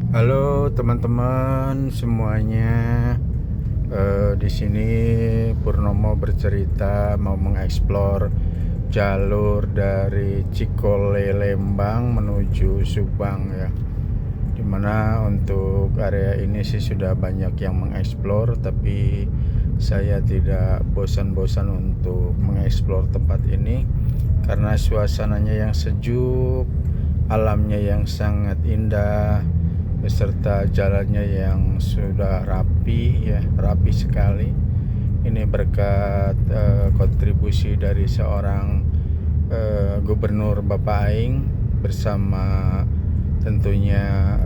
Halo teman-teman semuanya. Di sini Purnomo bercerita mau mengeksplor jalur dari Cikole Lembang menuju Subang ya. Dimana untuk area ini sih sudah banyak yang mengeksplor, tapi saya tidak bosan-bosan untuk mengeksplor tempat ini karena suasananya yang sejuk, alamnya yang sangat indah, beserta jalannya yang sudah rapi sekali. Ini berkat kontribusi dari seorang Gubernur Bapak Aing bersama tentunya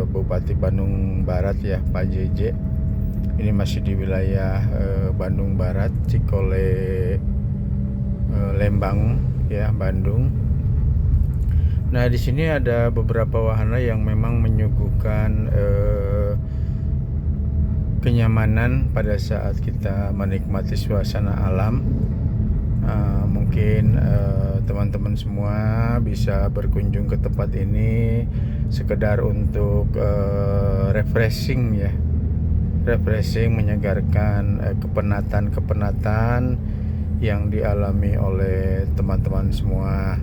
Bupati Bandung Barat ya, Pak JJ. Ini masih di wilayah Bandung Barat, Cikole Lembang ya, Bandung. Nah, di sini ada beberapa wahana yang memang menyuguhkan kenyamanan pada saat kita menikmati suasana alam. Mungkin teman-teman semua bisa berkunjung ke tempat ini sekedar untuk refreshing ya, menyegarkan kepenatan yang dialami oleh teman-teman semua.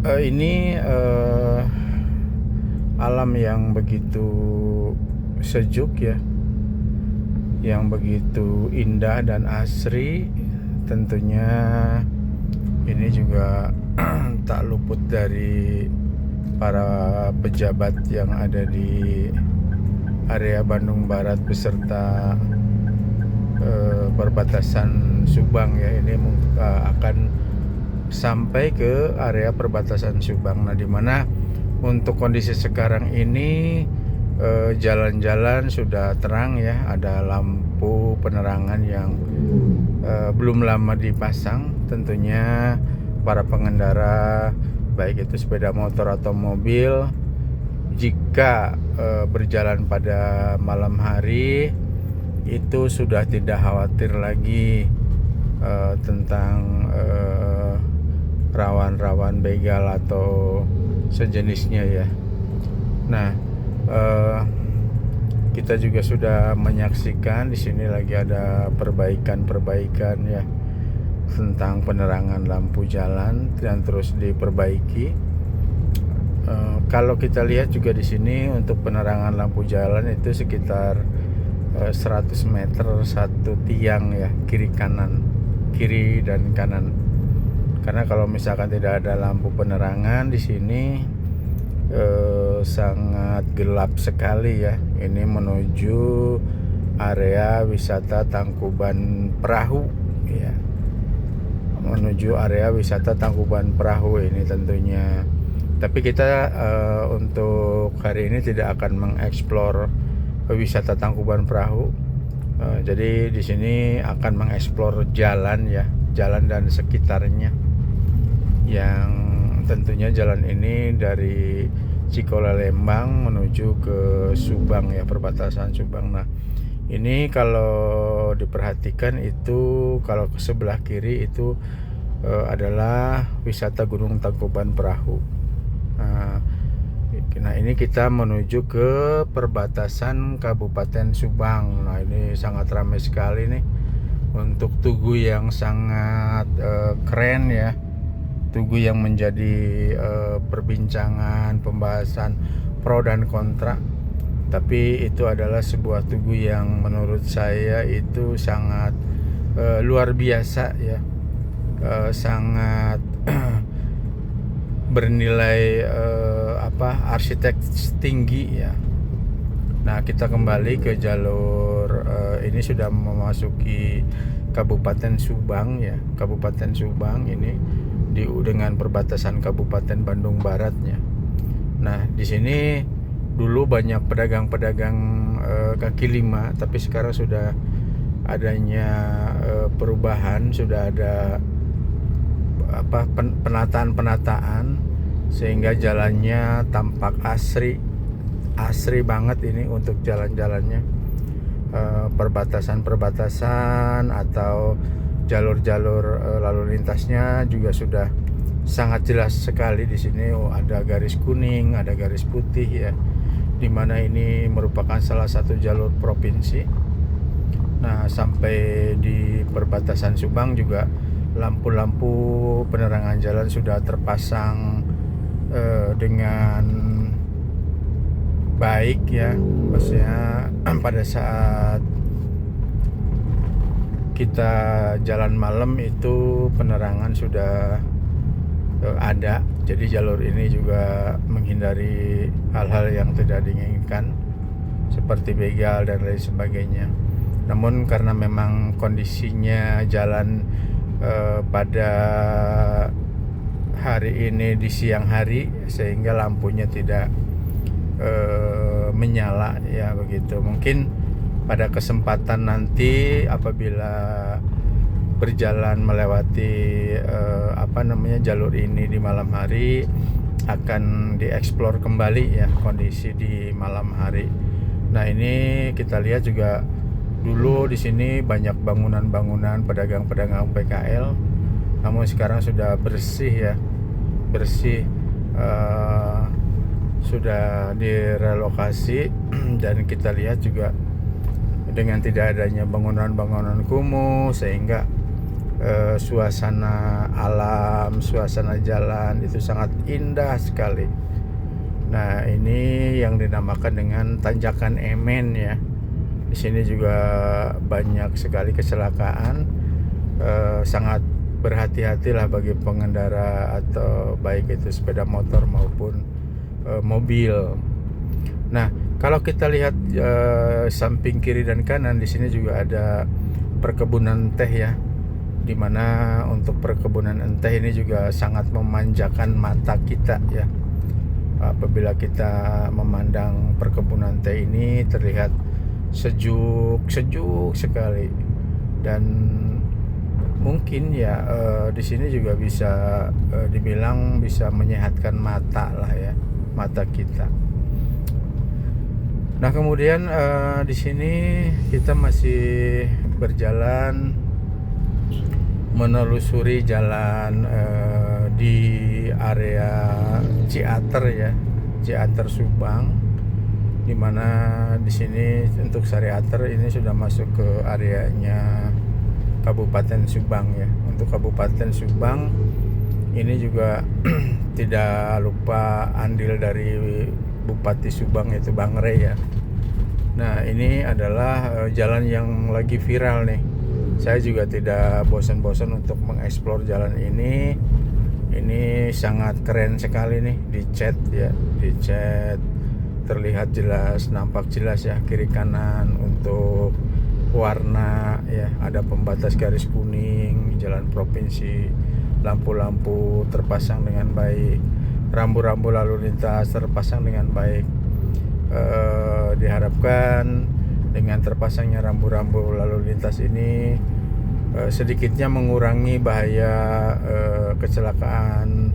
Ini alam yang begitu sejuk ya, yang begitu indah dan asri. Tentunya ini juga tak luput dari para pejabat yang ada di area Bandung Barat beserta perbatasan Subang ya. Ini akan sampai ke area perbatasan Subang. Nah, dimana untuk kondisi sekarang ini jalan-jalan sudah terang ya, ada lampu penerangan yang belum lama dipasang. Tentunya para pengendara baik itu sepeda motor atau mobil, jika berjalan pada malam hari itu sudah tidak khawatir lagi tentang rawan-rawan begal atau sejenisnya ya. Nah, kita juga sudah menyaksikan di sini lagi ada perbaikan ya tentang penerangan lampu jalan dan terus diperbaiki. Kalau kita lihat juga di sini untuk penerangan lampu jalan itu sekitar 100 meter satu tiang ya, kiri dan kanan. Karena kalau misalkan tidak ada lampu penerangan di sini sangat gelap sekali ya. Ini menuju area wisata Tangkuban Perahu ya. Menuju area wisata Tangkuban Perahu ini tentunya. Tapi kita untuk hari ini tidak akan mengeksplor wisata Tangkuban Perahu. Jadi di sini akan mengeksplor jalan ya, jalan dan sekitarnya. Yang tentunya jalan ini dari Cikole Lembang menuju ke Subang ya, perbatasan Subang. Nah, ini kalau diperhatikan itu kalau ke sebelah kiri itu adalah wisata Gunung Tangkuban Perahu. Nah, ini kita menuju ke perbatasan Kabupaten Subang. Nah, ini sangat ramai sekali nih untuk tugu yang sangat keren ya. Tugu yang menjadi perbincangan, pembahasan pro dan kontra. Tapi itu adalah sebuah tugu yang menurut saya itu sangat luar biasa ya, sangat bernilai arsitek tinggi ya. Nah, kita kembali ke jalur ini sudah memasuki Kabupaten Subang ya, Kabupaten Subang ini dengan perbatasan Kabupaten Bandung Baratnya. Nah, di sini dulu banyak pedagang-pedagang kaki lima, tapi sekarang sudah adanya perubahan, sudah ada penataan sehingga jalannya tampak asri banget ini untuk jalan-jalannya. Perbatasan atau jalur-jalur lalu lintasnya juga sudah sangat jelas sekali di sini. Ada garis kuning, ada garis putih ya, dimana ini merupakan salah satu jalur provinsi. Nah, sampai di perbatasan Subang juga lampu-lampu penerangan jalan sudah terpasang dengan baik ya, maksudnya pada saat kita jalan malam itu penerangan sudah ada. Jadi jalur ini juga menghindari hal-hal yang tidak diinginkan seperti begal dan lain sebagainya. Namun karena memang kondisinya jalan pada hari ini di siang hari, sehingga lampunya tidak menyala ya begitu. Mungkin pada kesempatan nanti apabila berjalan melewati jalur ini di malam hari, akan dieksplor kembali ya kondisi di malam hari. Nah, ini kita lihat juga dulu di sini banyak bangunan-bangunan pedagang-pedagang PKL, namun sekarang sudah bersih ya, sudah direlokasi. Dan kita lihat juga dengan tidak adanya bangunan-bangunan kumuh, sehingga suasana alam, suasana jalan itu sangat indah sekali. Nah, ini yang dinamakan dengan tanjakan Emen ya. Di sini juga banyak sekali kecelakaan. Sangat berhati-hatilah bagi pengendara atau baik itu sepeda motor maupun mobil. Nah, kalau kita lihat samping kiri dan kanan, di sini juga ada perkebunan teh ya, dimana untuk perkebunan teh ini juga sangat memanjakan mata kita ya. Apabila kita memandang perkebunan teh ini, terlihat sejuk sekali, dan mungkin ya di sini juga bisa dibilang bisa menyehatkan mata lah ya, mata kita. Nah, kemudian di sini kita masih berjalan menelusuri jalan di area Ciater ya, Ciater Subang, dimana di sini untuk Sariater ini sudah masuk ke areanya Kabupaten Subang ya. Untuk Kabupaten Subang ini juga tidak lupa andil dari Bupati Subang, yaitu Bang Rey ya. Nah, ini adalah jalan yang lagi viral nih. Saya juga tidak bosan-bosan untuk mengeksplor jalan ini. Ini sangat keren sekali nih, dicat ya, dicat, terlihat jelas, nampak jelas ya kiri kanan untuk warna ya. Ada pembatas garis kuning, jalan provinsi, lampu-lampu terpasang dengan baik, rambu-rambu lalu lintas terpasang dengan baik. Diharapkan dengan terpasangnya rambu-rambu lalu lintas ini sedikitnya mengurangi bahaya kecelakaan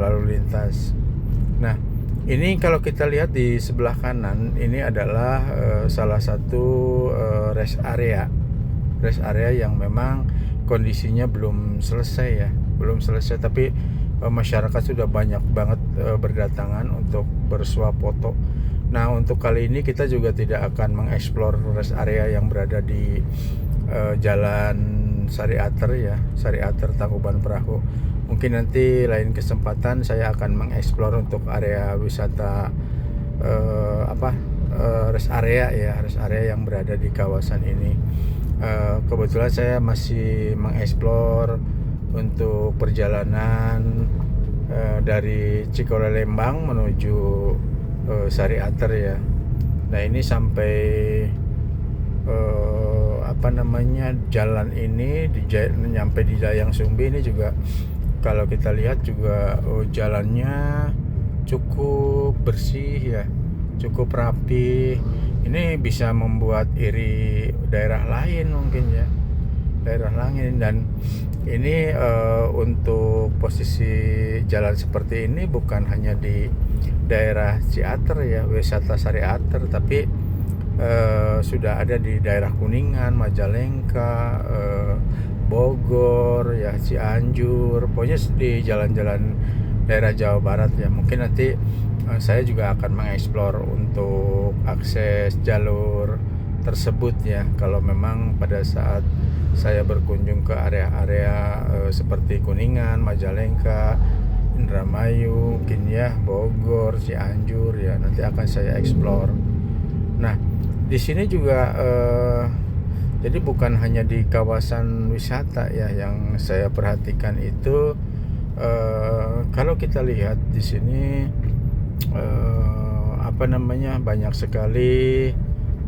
lalu lintas. Nah, ini kalau kita lihat di sebelah kanan, ini adalah salah satu rest area yang memang kondisinya belum selesai ya, tapi masyarakat sudah banyak banget berdatangan untuk bersuap foto. Nah, untuk kali ini kita juga tidak akan mengeksplor rest area yang berada di Jalan Sariater ya, Sariater Tangkuban Perahu. Mungkin nanti lain kesempatan saya akan mengeksplor untuk area wisata rest area ya, rest area yang berada di kawasan ini. Kebetulan saya masih mengeksplor untuk perjalanan dari Cikolelembang menuju Sariater ya. Nah, ini sampai jalan ini nyampe di Dayang Sumbi ini juga kalau kita lihat juga jalannya cukup bersih ya, cukup rapi. Ini bisa membuat iri daerah lain mungkin ya, daerah lain. Dan ini untuk posisi jalan seperti ini bukan hanya di daerah Ciater ya, wisata Sariater, tapi sudah ada di daerah Kuningan, Majalengka, Bogor ya, Cianjur, pokoknya di jalan-jalan daerah Jawa Barat ya. Mungkin nanti saya juga akan mengeksplor untuk akses jalur tersebut ya, kalau memang pada saat saya berkunjung ke area-area seperti Kuningan, Majalengka, Indramayu, mungkin ya, Bogor, Cianjur ya, nanti akan saya eksplor. Nah, di sini juga jadi bukan hanya di kawasan wisata ya yang saya perhatikan itu, kalau kita lihat di sini banyak sekali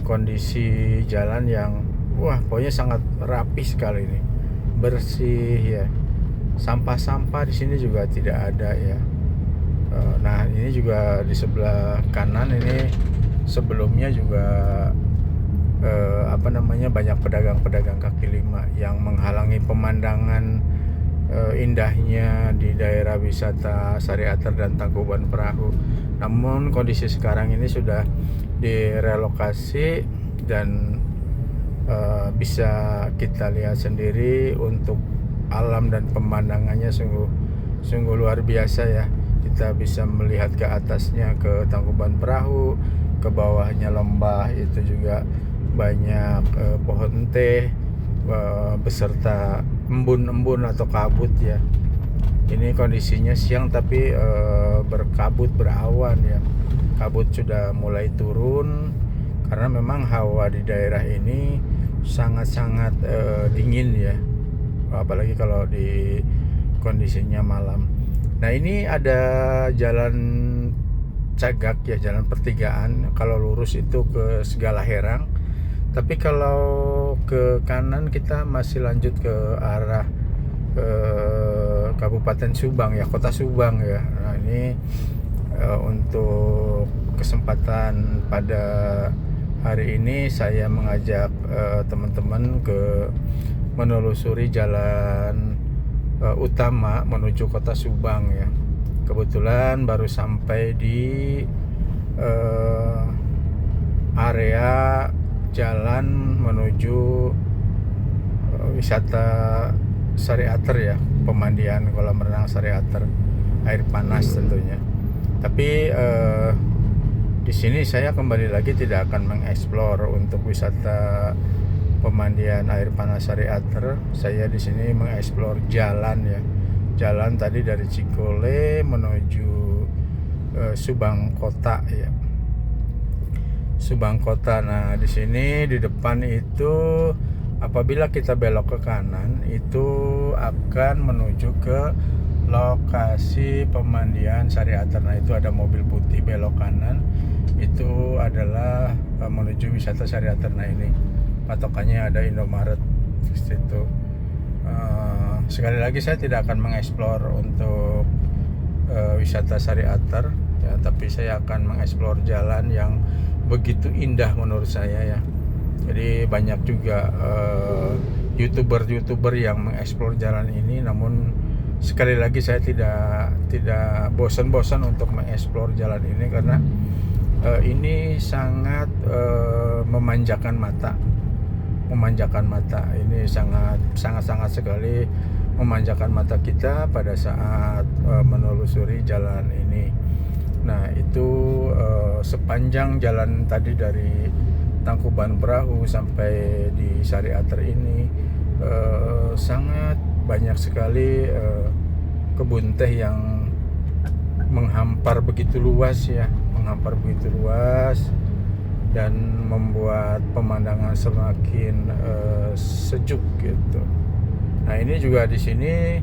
kondisi jalan yang pokoknya sangat rapi sekali ini, bersih ya. Sampah-sampah di sini juga tidak ada ya. Nah, ini juga di sebelah kanan ini sebelumnya juga banyak pedagang-pedagang kaki lima yang menghalangi pemandangan indahnya di daerah wisata Sari Ater dan Tangkuban Perahu. Namun kondisi sekarang ini sudah direlokasi dan bisa kita lihat sendiri, untuk alam dan pemandangannya sungguh luar biasa ya. Kita bisa melihat ke atasnya ke Tangkuban Perahu, ke bawahnya lembah itu juga banyak pohon teh beserta embun-embun atau kabut ya. Ini kondisinya siang tapi berkabut, berawan ya. Kabut sudah mulai turun karena memang hawa di daerah ini sangat-sangat dingin ya, apalagi kalau di kondisinya malam. Nah, ini ada jalan Cagak ya, jalan pertigaan. Kalau lurus itu ke Segala Herang, tapi kalau ke kanan kita masih lanjut ke arah Kabupaten Subang ya, Kota Subang ya. Nah, ini untuk kesempatan pada hari ini saya mengajak teman-teman ke menelusuri jalan utama menuju Kota Subang ya. Kebetulan baru sampai di area jalan menuju wisata Sari Ater ya, pemandian kolam renang Sari Ater, air panas tentunya. Tapi di sini saya kembali lagi tidak akan mengeksplor untuk wisata pemandian air panas Sari Ater. Saya di sini mengeksplor jalan ya. Jalan tadi dari Cikole menuju Subang Kota ya. Subang Kota. Nah, di sini di depan itu apabila kita belok ke kanan itu akan menuju ke lokasi pemandian Sari Ater. Nah, itu ada mobil putih belok kanan, itu adalah menuju wisata Sari Ater. Nah, ini patokannya ada Indomaret di situ. Sekali lagi saya tidak akan mengeksplor untuk wisata Sari Ater ya, tapi saya akan mengeksplor jalan yang begitu indah menurut saya ya. Jadi banyak juga YouTuber yang mengeksplor jalan ini, namun sekali lagi saya tidak bosan-bosan untuk mengeksplor jalan ini karena ini sangat memanjakan mata. Ini sangat sekali memanjakan mata kita pada saat menelusuri jalan ini. Nah, itu sepanjang jalan tadi dari Tangkuban Perahu sampai di Sari Ater ini sangat banyak sekali kebun teh yang menghampar begitu luas ya, dan membuat pemandangan semakin sejuk gitu. Nah, ini juga di sini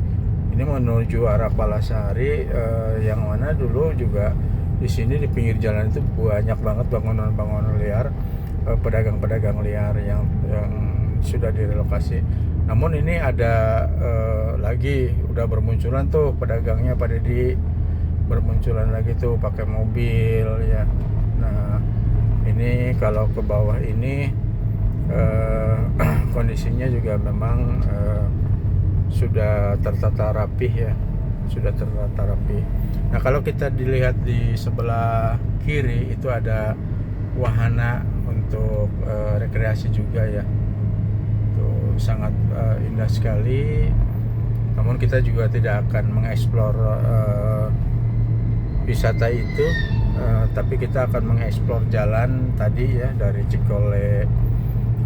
ini menuju arah Palasari, yang mana dulu juga di sini di pinggir jalan itu banyak banget bangunan-bangunan liar, pedagang-pedagang liar yang sudah direlokasi. Namun ini ada lagi udah bermunculan tuh pedagangnya, pada bermunculan lagi tuh pakai mobil ya. Nah, ini kalau ke bawah ini kondisinya juga memang sudah tertata rapih ya, Nah, kalau kita dilihat di sebelah kiri itu ada wahana untuk rekreasi juga ya. Tuh, sangat indah sekali. Namun kita juga tidak akan mengeksplor wisata itu, tapi kita akan mengeksplor jalan tadi ya, dari Cikole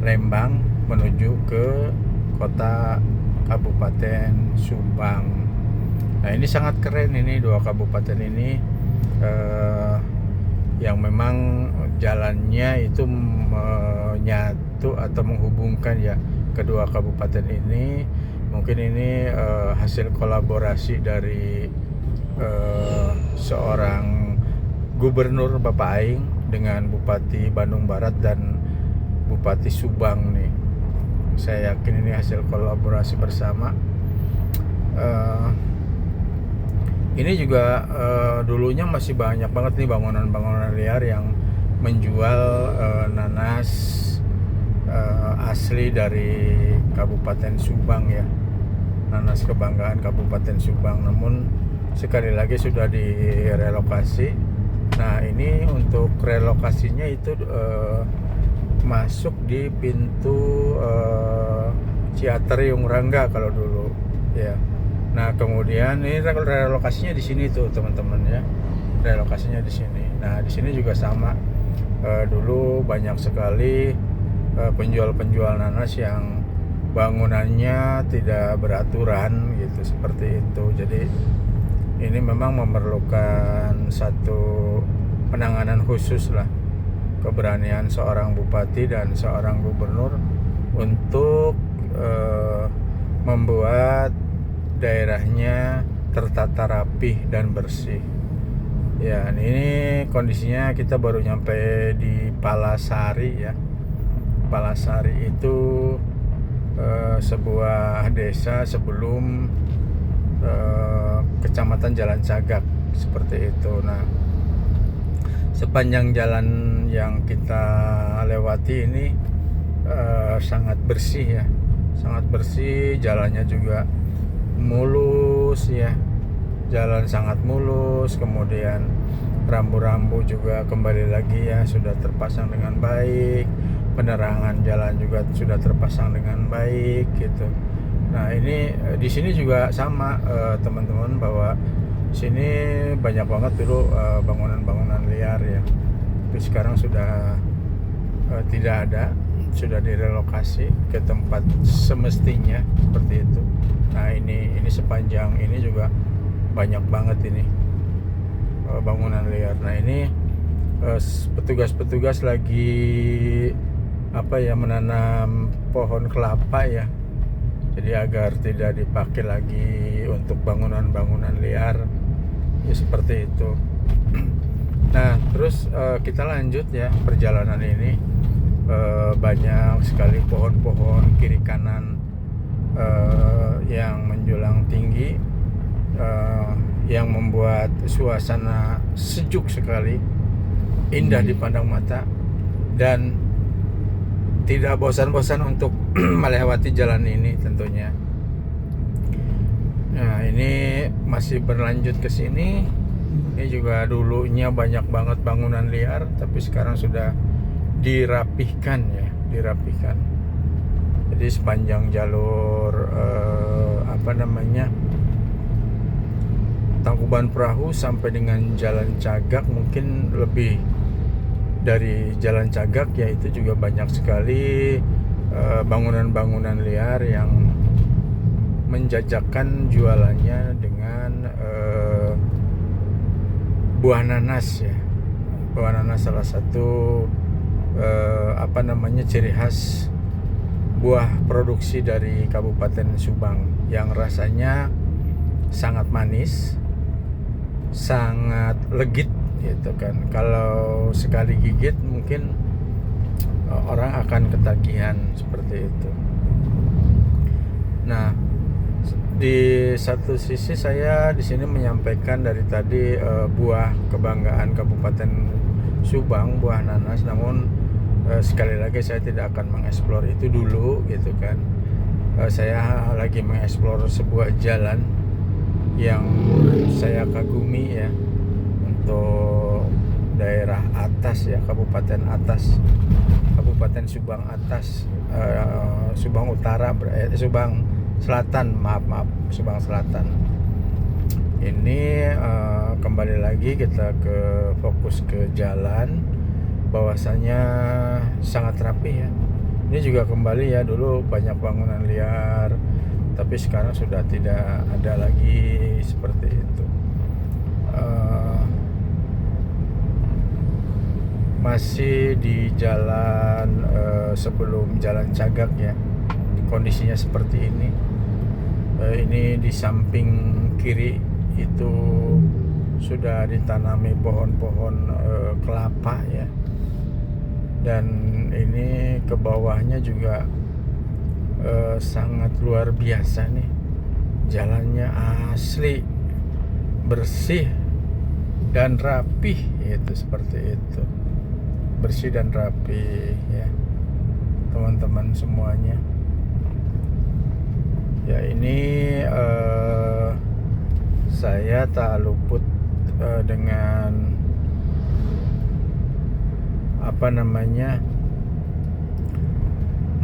Lembang menuju ke kota Kabupaten Subang. Nah ini sangat keren, ini dua kabupaten ini yang memang jalannya itu menyatu atau menghubungkan ya kedua kabupaten ini. Mungkin ini hasil kolaborasi dari seorang gubernur Bapak Aing dengan Bupati Bandung Barat dan Bupati Subang nih. Saya yakin ini hasil kolaborasi bersama. Ini juga dulunya masih banyak banget nih bangunan-bangunan liar yang menjual nanas asli dari Kabupaten Subang ya, nanas kebanggaan Kabupaten Subang. Namun sekali lagi sudah direlokasi. Nah ini untuk relokasinya itu masuk di pintu Ciateriung Rangga kalau dulu ya. Nah kemudian ini relokasinya di sini tuh teman-teman ya, relokasinya di sini. Nah di sini juga sama, dulu banyak sekali penjual-penjual nanas yang bangunannya tidak beraturan gitu, seperti itu. Jadi ini memang memerlukan satu penanganan khusus lah, keberanian seorang bupati dan seorang gubernur untuk membuat daerahnya tertata rapih dan bersih. Ya, ini kondisinya kita baru nyampe di Palasari ya. Palasari itu sebuah desa sebelum Kecamatan Jalan Cagak, seperti itu. Nah, sepanjang jalan yang kita lewati ini sangat bersih ya, sangat bersih. Jalannya juga mulus ya, jalan sangat mulus. Kemudian rambu-rambu juga kembali lagi ya, sudah terpasang dengan baik. Penerangan jalan juga sudah terpasang dengan baik gitu. Nah ini di sini juga sama teman-teman, bahwa sini banyak banget dulu bangunan-bangunan liar ya, tapi sekarang sudah tidak ada, sudah direlokasi ke tempat semestinya seperti itu. Nah ini sepanjang ini juga banyak banget ini bangunan liar. Nah ini petugas-petugas lagi menanam pohon kelapa ya, jadi agar tidak dipakai lagi untuk bangunan-bangunan liar ya, seperti itu. Nah terus kita lanjut ya perjalanan ini. Banyak sekali pohon-pohon kiri kanan yang menjulang tinggi, yang membuat suasana sejuk sekali, indah dipandang mata, dan tidak bosan-bosan untuk melewati jalan ini tentunya. Nah ini masih berlanjut ke sini. Ini juga dulunya banyak banget bangunan liar, tapi sekarang sudah dirapihkan ya, dirapihkan. Jadi sepanjang jalur Tangkuban Perahu sampai dengan Jalan Cagak, mungkin lebih dari Jalan Cagak ya, itu juga banyak sekali bangunan-bangunan liar yang menjajakan jualannya dengan buah nanas ya. Buah nanas salah satu ciri khas buah produksi dari Kabupaten Subang, yang rasanya sangat manis, sangat legit gitu kan. Kalau sekali gigit mungkin orang akan ketagihan, seperti itu. Nah, di satu sisi saya di sini menyampaikan dari tadi buah kebanggaan Kabupaten Subang, buah nanas. Namun sekali lagi saya tidak akan mengeksplor itu dulu gitu kan. Saya lagi mengeksplor sebuah jalan yang saya kagumi ya, untuk daerah atas ya, Kabupaten Kabupaten Subang Atas, Subang Utara, Subang Selatan, maaf, Subang Selatan. Ini kembali lagi kita fokus ke jalan, bahwasanya sangat rapi ya. Ini juga kembali ya, dulu banyak bangunan liar, tapi sekarang sudah tidak ada lagi seperti itu. Masih di jalan sebelum Jalan Cagak ya, kondisinya seperti ini. Ini di samping kiri itu sudah ditanami pohon-pohon kelapa ya, dan ini ke bawahnya juga sangat luar biasa nih, jalannya asli bersih dan rapih, itu seperti itu, bersih dan rapi ya teman-teman semuanya. Ya ini saya tak luput dengan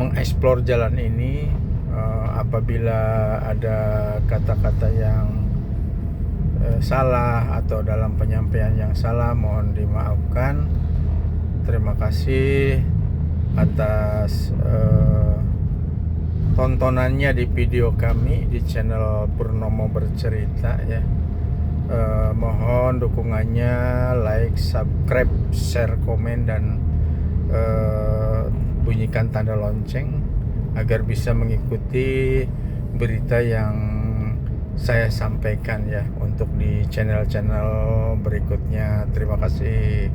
mengeksplor jalan ini. Apabila ada kata-kata yang salah atau dalam penyampaian yang salah, mohon dimaafkan. Terima kasih atas tontonannya di video kami di channel Purnomo Bercerita ya. Mohon dukungannya, like, subscribe, share, komen, dan bunyikan tanda lonceng agar bisa mengikuti berita yang saya sampaikan ya untuk di channel-channel berikutnya. Terima kasih.